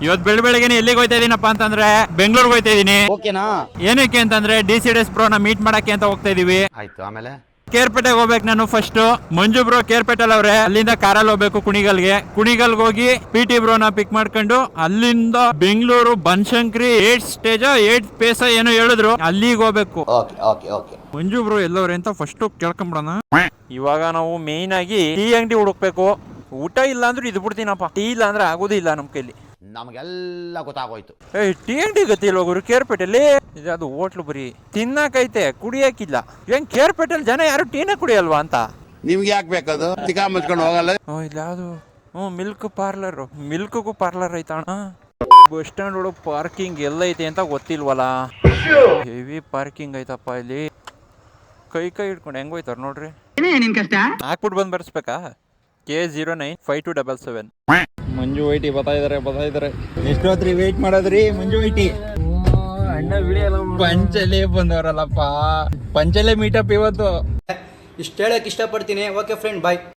ಇವತ್ತು ಬೆಳಗ್ಗೆ ಎಲ್ಲಿಗೆ ಹೋಯ್ತಾ ಇದೀನಪ್ಪ ಅಂತಂದ್ರೆ ಬೆಂಗಳೂರಿಗೆ ಹೋಯ್ತಾ ಇದೀನಿ. ಓಕೆನಾ? ಏನಕ್ಕೆ ಅಂತಂದ್ರೆ DCDS ಪ್ರೋ ನ ಮೀಟ್ ಮಾಡಕ್ಕೆ ಅಂತ ಹೋಗ್ತಾ ಇದೀವಿ. ಆಯ್ತು. ಆಮೇಲೆ ಕೇರ್ಪೇಟೆಗೆ ಹೋಗ್ಬೇಕು ನಾನು ಫಸ್ಟ್. ಮಂಜು ಬ್ರೋ ಕೇರ್ಪೇಟೆಲ್ ಅವ್ರೆ, ಅಲ್ಲಿಂದ ಕಾರಲ್ಲಿ ಹೋಗ್ಬೇಕು ಕುಣಿಗಲ್ಗೆ ಹೋಗಿ PT ಬ್ರೋನ ಪಿಕ್ ಮಾಡ್ಕೊಂಡು ಅಲ್ಲಿಂದ ಬೆಂಗಳೂರು ಬನಶಂಕರಿ 8 ಸ್ಟೇಜ್ 8 ಪೇಸ ಏನೋ ಹೇಳಿದ್ರು, ಅಲ್ಲಿಗೆ ಹೋಗ್ಬೇಕು. ಮಂಜು ಬ್ರೋ ಎಲ್ಲವ್ರೆ ಅಂತ ಫಸ್ಟ್ ಕೇಳ್ಕೊಂಬಿಡೋಣ. ಇವಾಗ ನಾವು ಮೇನ್ ಆಗಿ ಟೀ ಅಂಗಡಿ ಹುಡುಕ್ಬೇಕು. ಊಟ ಇಲ್ಲ ಅಂದ್ರೆ ಇದು ಬಿಡ್ತೀನಪ್ಪ, ಟೀ ಇಲ್ಲ ಅಂದ್ರೆ ಆಗೋದಿಲ್ಲ ನಮ್ ಕೈಲಿ. ನಮಗೆಲ್ಲ ಗೊತ್ತಾಗೋಯ್ತು. ಟೀ ಅಂಗಡಿ ಗತಿಲ್ಲ ಹೋಗೋರು ಕೇರ್ಪೇಟೆಲ್ಲಿ. ಇದು ಹೋಟ್ಲು ಬರೀ ತಿನ್ನಕೈತೆ, ಕುಡಿಯಕ್ಕಿಲ್ಲ. ಏನ್ ಕೇರ್ಪೇಟೆಲ್ ಜನ ಯಾರು ಟೀನ ಕುಡಿಯಲ್ವಾ ಅಂತ ನಿಮ್ಗೆ ಯಾಕೆ ಬೇಕದು? ಚಿಕಾ ಮುಚ್ಕೊಂಡು ಹೋಗಲ್ಲ. ಇಲ್ಲ ಅದು ಮಿಲ್ಕ್ ಪಾರ್ಲರ್, ಮಿಲ್ಕ್ಗೂ ಪಾರ್ಲರ್ ಐತಣ. ಬಸ್ ಸ್ಟ್ಯಾಂಡ್ ಒಳಗೆ ಪಾರ್ಕಿಂಗ್ ಎಲ್ಲ ಐತೆ ಅಂತ ಗೊತ್ತಿಲ್ವಲ್ಲ. ಹೆವಿ ಪಾರ್ಕಿಂಗ್ ಐತಪ್ಪ ಇಲ್ಲಿ. ಕೈ ಹಿಡ್ಕೊಂಡು ಹೆಂಗ್ ಹೋಯ್ತಾರ ನೋಡ್ರಿ. ಹಾಕ್ಬಿಟ್ಟು ಬಂದ್ ಬರ್ಸ್ಬೇಕಾ? K095277. ಮಂಜು ವೈಟಿ ಬರ್ತಾ ಇದಾರೆ. ಎಷ್ಟೊತ್ರಿ ವೇಟ್ ಮಾಡೋದ್ರಿ ಮಂಜು ವೈಟಿ? ಅಣ್ಣ ಪಂಚಲೆ ಬಂದವರಲ್ಲಪ್ಪ, ಪಂಚಲೆ ಮೀಟಪ್ ಇವತ್ತು. ಇಷ್ಟು ಹೇಳಕ್ ಇಷ್ಟಪಡ್ತೀನಿ. ಓಕೆ ಫ್ರೆಂಡ್, ಬಾಯ್.